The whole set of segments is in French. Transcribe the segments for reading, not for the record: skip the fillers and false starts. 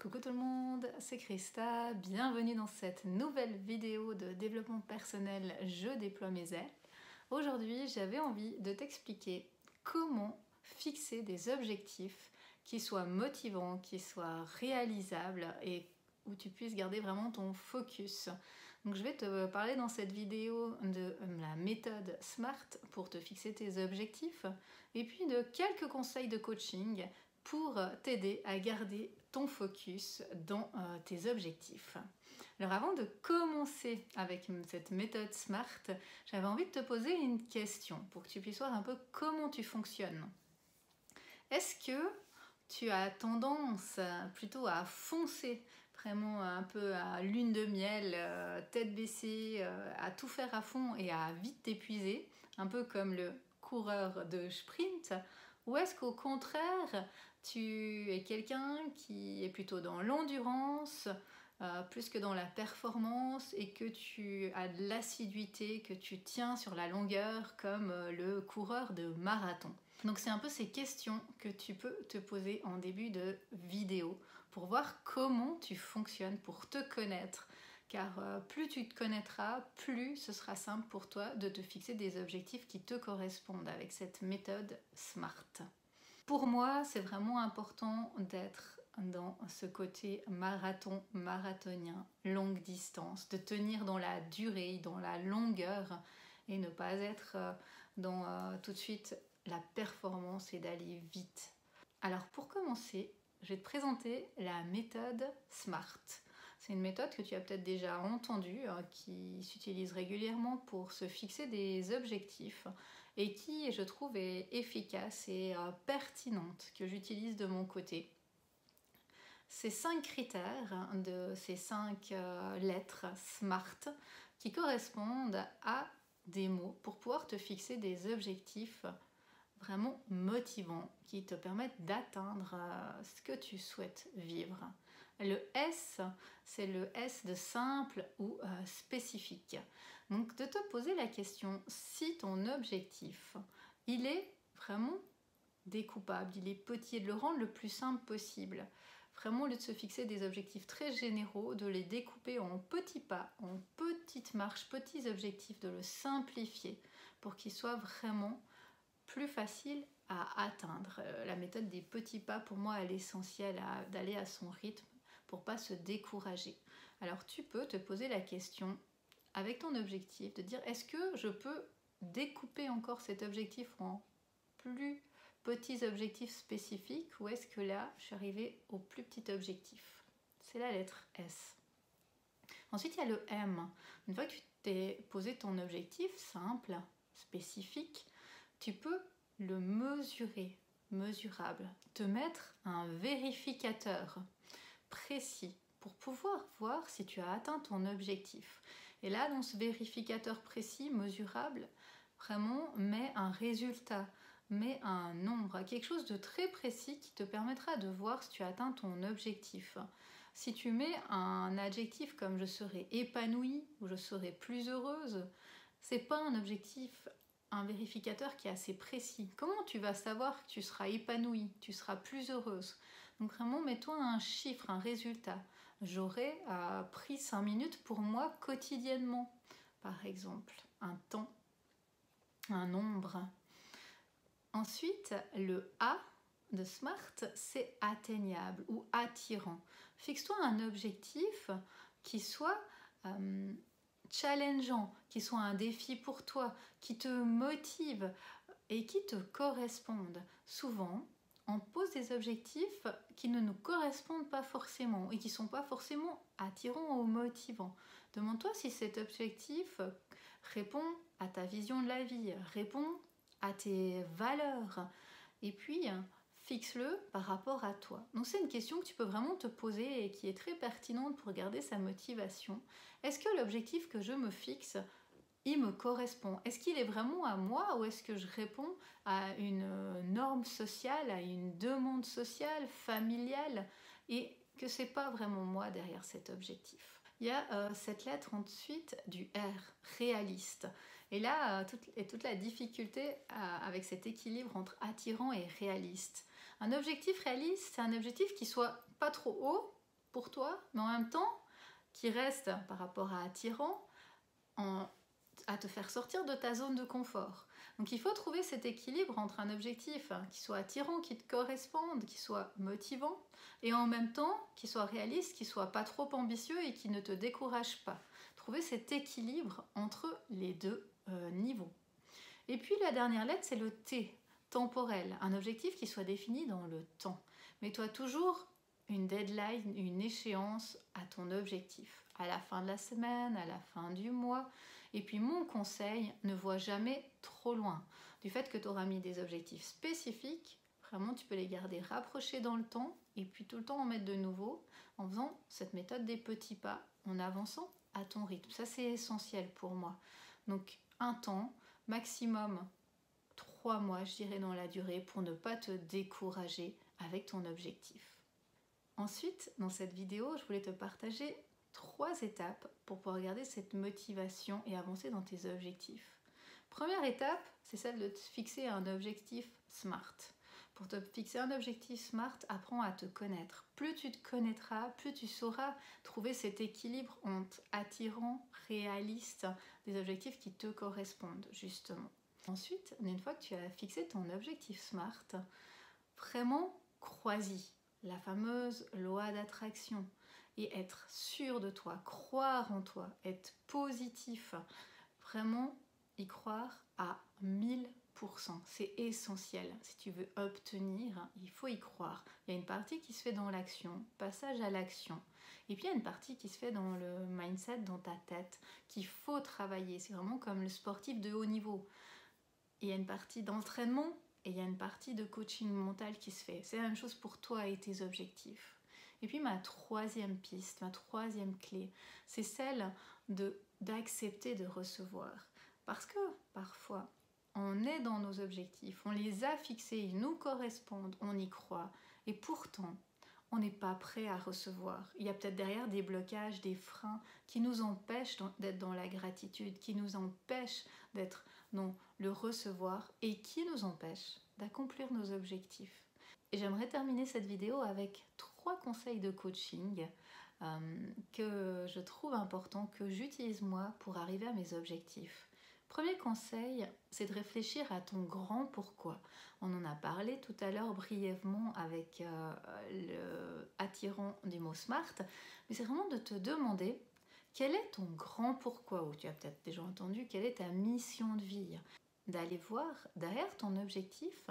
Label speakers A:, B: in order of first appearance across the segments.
A: Coucou tout le monde, c'est Christa, bienvenue dans cette nouvelle vidéo de développement personnel Je déploie mes ailes. Aujourd'hui, j'avais envie de t'expliquer comment fixer des objectifs qui soient motivants, qui soient réalisables et où tu puisses garder vraiment ton focus. Donc je vais te parler dans cette vidéo de la méthode SMART pour te fixer tes objectifs et puis de quelques conseils de coaching pour t'aider à garder ton focus dans tes objectifs. Alors avant de commencer avec cette méthode SMART, j'avais envie de te poser une question pour que tu puisses voir un peu comment tu fonctionnes. Est-ce que tu as tendance plutôt à foncer vraiment un peu à lune de miel, tête baissée, à tout faire à fond et à vite t'épuiser, un peu comme le coureur de sprint, ou est-ce qu'au contraire, tu es quelqu'un qui est plutôt dans l'endurance, plus que dans la performance, et que tu as de l'assiduité, que tu tiens sur la longueur comme le coureur de marathon? Donc c'est un peu ces questions que tu peux te poser en début de vidéo pour voir comment tu fonctionnes, pour te connaître. Car plus tu te connaîtras, plus ce sera simple pour toi de te fixer des objectifs qui te correspondent avec cette méthode SMART. Pour moi, c'est vraiment important d'être dans ce côté marathonien, longue distance, de tenir dans la durée, dans la longueur et ne pas être dans tout de suite la performance et d'aller vite. Alors pour commencer, je vais te présenter la méthode SMART. C'est une méthode que tu as peut-être déjà entendue, qui s'utilise régulièrement pour se fixer des objectifs et qui, je trouve, est efficace et pertinente, que j'utilise de mon côté. Ces 5 critères de ces 5 lettres SMART qui correspondent à des mots pour pouvoir te fixer des objectifs vraiment motivants qui te permettent d'atteindre ce que tu souhaites vivre. Le S, c'est le S de simple ou spécifique. Donc de te poser la question si ton objectif, il est vraiment découpable, il est petit, et de le rendre le plus simple possible. Vraiment, au lieu de se fixer des objectifs très généraux, de les découper en petits pas, en petites marches, petits objectifs, de le simplifier pour qu'il soit vraiment plus facile à atteindre. La méthode des petits pas, pour moi, elle est essentielle d'aller à son rythme pour pas se décourager. Alors tu peux te poser la question avec ton objectif de dire est-ce que je peux découper encore cet objectif en plus petits objectifs spécifiques, ou est-ce que là je suis arrivée au plus petit objectif? C'est la lettre S. Ensuite il y a le M. Une fois que tu t'es posé ton objectif simple, spécifique, tu peux le mesurer, mesurable, te mettre un vérificateur précis pour pouvoir voir si tu as atteint ton objectif. Et là, dans ce vérificateur précis, mesurable, vraiment, mets un résultat, mets un nombre, quelque chose de très précis qui te permettra de voir si tu as atteint ton objectif. Si tu mets un adjectif comme je serai épanouie ou je serai plus heureuse, c'est pas un objectif, un vérificateur qui est assez précis. Comment tu vas savoir que tu seras épanouie, tu seras plus heureuse? Donc vraiment, mets-toi un chiffre, un résultat. J'aurais pris 5 minutes pour moi quotidiennement, par exemple. Un temps, un nombre. Ensuite, le A de SMART, c'est atteignable ou attirant. Fixe-toi un objectif qui soit challengeant, qui soit un défi pour toi, qui te motive et qui te corresponde. Souvent, on pose des objectifs qui ne nous correspondent pas forcément et qui ne sont pas forcément attirants ou motivants. Demande-toi si cet objectif répond à ta vision de la vie, répond à tes valeurs, et puis fixe-le par rapport à toi. Donc c'est une question que tu peux vraiment te poser et qui est très pertinente pour garder sa motivation. Est-ce que l'objectif que je me fixe, il me correspond? Est-ce qu'il est vraiment à moi, ou est-ce que je réponds à une norme sociale, à une demande sociale, familiale, et que c'est pas vraiment moi derrière cet objectif? Il y a cette lettre ensuite du R, réaliste. Et là, toute la difficulté avec cet équilibre entre attirant et réaliste. Un objectif réaliste, c'est un objectif qui soit pas trop haut, pour toi, mais en même temps qui reste par rapport à attirant, à te faire sortir de ta zone de confort. Donc il faut trouver cet équilibre entre un objectif qui soit attirant, qui te corresponde, qui soit motivant, et en même temps qui soit réaliste, qui soit pas trop ambitieux et qui ne te décourage pas. Trouver cet équilibre entre les deux niveaux. Et puis la dernière lettre, c'est le T, temporel, un objectif qui soit défini dans le temps. Mets-toi toujours une deadline, une échéance à ton objectif, à la fin de la semaine, à la fin du mois. Et puis mon conseil, ne vois jamais trop loin. Du fait que tu auras mis des objectifs spécifiques, vraiment tu peux les garder rapprochés dans le temps et puis tout le temps en mettre de nouveau en faisant cette méthode des petits pas, en avançant à ton rythme. Ça c'est essentiel pour moi. Donc un temps, maximum 3 mois je dirais dans la durée pour ne pas te décourager avec ton objectif. Ensuite, dans cette vidéo, je voulais te partager 3 étapes pour pouvoir garder cette motivation et avancer dans tes objectifs. Première étape, c'est celle de te fixer un objectif SMART. Pour te fixer un objectif SMART, apprends à te connaître. Plus tu te connaîtras, plus tu sauras trouver cet équilibre entre attirant, réaliste, des objectifs qui te correspondent justement. Ensuite, une fois que tu as fixé ton objectif SMART, vraiment crois-y. La fameuse loi d'attraction et être sûr de toi, croire en toi, être positif, vraiment y croire à 1000%. C'est essentiel. Si tu veux obtenir, il faut y croire. Il y a une partie qui se fait dans l'action, passage à l'action. Et puis il y a une partie qui se fait dans le mindset, dans ta tête, qu'il faut travailler. C'est vraiment comme le sportif de haut niveau. Il y a une partie d'entraînement et il y a une partie de coaching mental qui se fait. C'est la même chose pour toi et tes objectifs. Et puis ma troisième piste, ma troisième clé, c'est celle d'accepter de recevoir. Parce que parfois, on est dans nos objectifs, on les a fixés, ils nous correspondent, on y croit. Et pourtant, on n'est pas prêt à recevoir. Il y a peut-être derrière des blocages, des freins qui nous empêchent d'être dans la gratitude, qui nous empêchent d'être dans le recevoir et qui nous empêchent d'accomplir nos objectifs. Et j'aimerais terminer cette vidéo avec 3 conseils de coaching que je trouve importants, que j'utilise moi pour arriver à mes objectifs. Premier conseil, c'est de réfléchir à ton grand pourquoi. On en a parlé tout à l'heure brièvement avec le attirant du mot SMART, mais c'est vraiment de te demander quel est ton grand pourquoi, ou tu as peut-être déjà entendu, quelle est ta mission de vie. D'aller voir derrière ton objectif,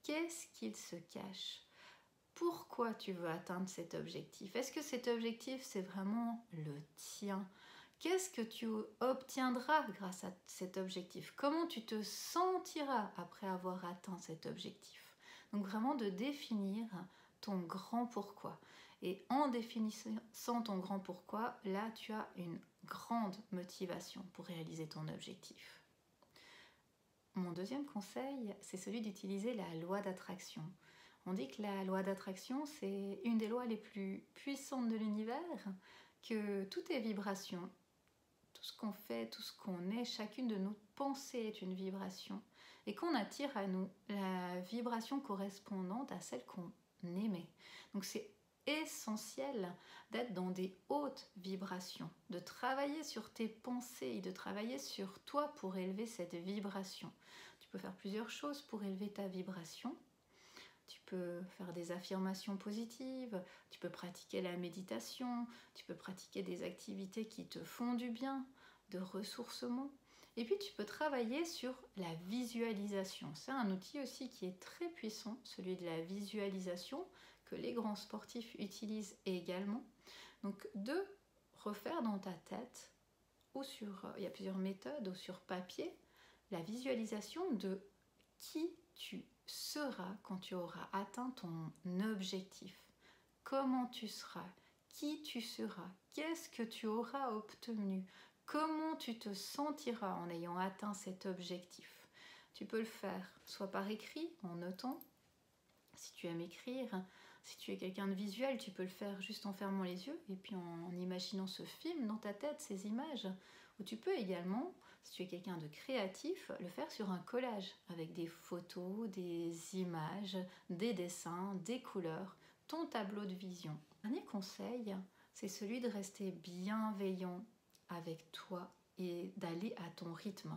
A: qu'est-ce qu'il se cache? Pourquoi tu veux atteindre cet objectif? Est-ce que cet objectif, c'est vraiment le tien? Qu'est-ce que tu obtiendras grâce à cet objectif? Comment tu te sentiras après avoir atteint cet objectif? Donc vraiment de définir ton grand pourquoi. Et en définissant ton grand pourquoi, là tu as une grande motivation pour réaliser ton objectif. Mon deuxième conseil, c'est celui d'utiliser la loi d'attraction. On dit que la loi d'attraction, c'est une des lois les plus puissantes de l'univers, que tout est vibration. Tout ce qu'on fait, tout ce qu'on est, chacune de nos pensées est une vibration. Et qu'on attire à nous la vibration correspondante à celle qu'on émet. Donc c'est essentiel d'être dans des hautes vibrations, de travailler sur tes pensées et de travailler sur toi pour élever cette vibration. Tu peux faire plusieurs choses pour élever ta vibration. Tu peux faire des affirmations positives, tu peux pratiquer la méditation, tu peux pratiquer des activités qui te font du bien, de ressourcement. Et puis tu peux travailler sur la visualisation. C'est un outil aussi qui est très puissant, celui de la visualisation, que les grands sportifs utilisent également. Donc de refaire dans ta tête, ou il y a plusieurs méthodes, ou sur papier, la visualisation de qui tu seras quand tu auras atteint ton objectif. Comment tu seras, qui tu seras, qu'est-ce que tu auras obtenu, comment tu te sentiras en ayant atteint cet objectif. Tu peux le faire soit par écrit, en notant, si tu aimes écrire. Si tu es quelqu'un de visuel, tu peux le faire juste en fermant les yeux et puis en imaginant ce film dans ta tête, ces images. Ou tu peux également, si tu es quelqu'un de créatif, le faire sur un collage avec des photos, des images, des dessins, des couleurs, ton tableau de vision. Dernier conseil, c'est celui de rester bienveillant avec toi et d'aller à ton rythme.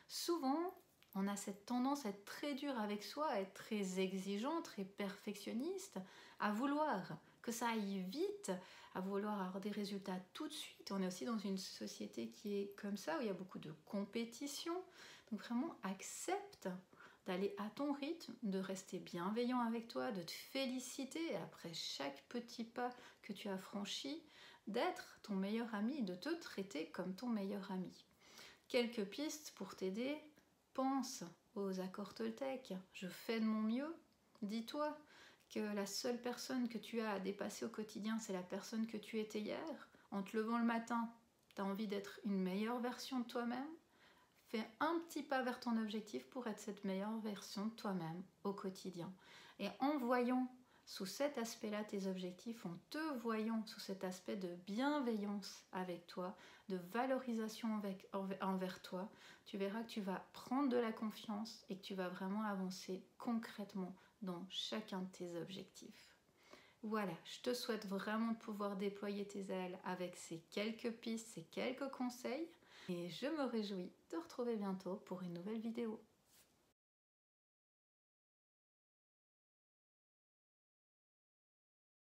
A: Souvent, on a cette tendance à être très dur avec soi, à être très exigeant, très perfectionniste, à vouloir que ça aille vite, à vouloir avoir des résultats tout de suite. On est aussi dans une société qui est comme ça, où il y a beaucoup de compétition. Donc vraiment, accepte d'aller à ton rythme, de rester bienveillant avec toi, de te féliciter après chaque petit pas que tu as franchi, d'être ton meilleur ami, de te traiter comme ton meilleur ami. Quelques pistes pour t'aider: pense aux accords Toltec, je fais de mon mieux. Dis-toi que la seule personne que tu as à dépasser au quotidien, c'est la personne que tu étais hier. En te levant le matin, tu as envie d'être une meilleure version de toi-même. Fais un petit pas vers ton objectif pour être cette meilleure version de toi-même au quotidien. Et en voyant sous cet aspect-là tes objectifs, en te voyant sous cet aspect de bienveillance avec toi, de valorisation envers toi, tu verras que tu vas prendre de la confiance et que tu vas vraiment avancer concrètement dans chacun de tes objectifs. Voilà, je te souhaite vraiment de pouvoir déployer tes ailes avec ces quelques pistes, ces quelques conseils. Et je me réjouis de te retrouver bientôt pour une nouvelle vidéo.